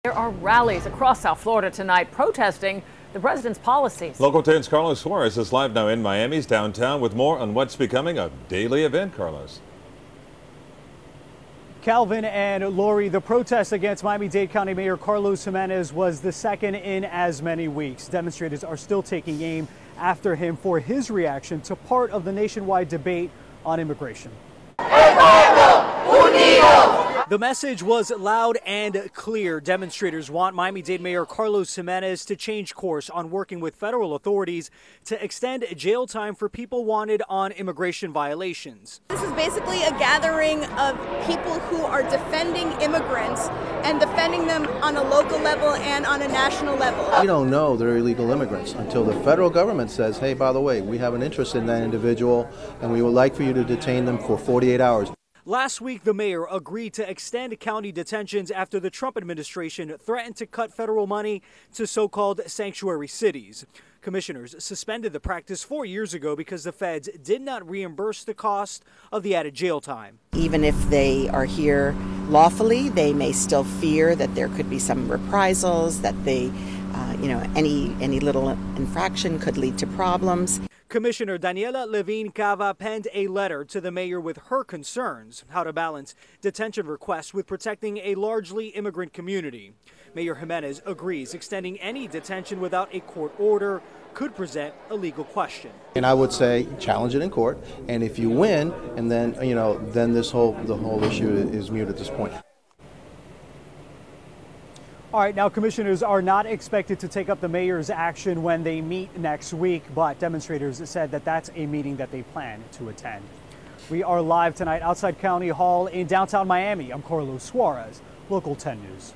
There are rallies across South Florida tonight protesting the president's policies. Local 10's Carlos Suarez is live now in Miami's downtown with more on what's becoming a daily event. Carlos. Calvin and Lori, the protest against Miami-Dade County Mayor Carlos Gimenez was the second in as many weeks. Demonstrators are still taking aim after him for his reaction to part of the nationwide debate on immigration. The message was loud and clear. Demonstrators want Miami-Dade Mayor Carlos Gimenez to change course on working with federal authorities to extend jail time for people wanted on immigration violations. This is basically a gathering of people who are defending immigrants and defending them on a local level and on a national level. We don't know they're illegal immigrants until the federal government says, hey, by the way, we have an interest in that individual and we would like for you to detain them for 48 hours. Last week, the mayor agreed to extend county detentions after the Trump administration threatened to cut federal money to so-called sanctuary cities. Commissioners suspended the practice 4 years ago because the feds did not reimburse the cost of the added jail time. Even if they are here lawfully, they may still fear that there could be some reprisals, that they, any little infraction could lead to problems. Commissioner Daniela Levine Cava penned a letter to the mayor with her concerns, how to balance detention requests with protecting a largely immigrant community. Mayor Gimenez agrees extending any detention without a court order could present a legal question. And I would say challenge it in court, and if you win, and then then the whole issue is moot at this point. All right, now commissioners are not expected to take up the mayor's action when they meet next week, but demonstrators said that that's a meeting that they plan to attend. We are live tonight outside County Hall in downtown Miami. I'm Carlos Suarez, Local 10 News.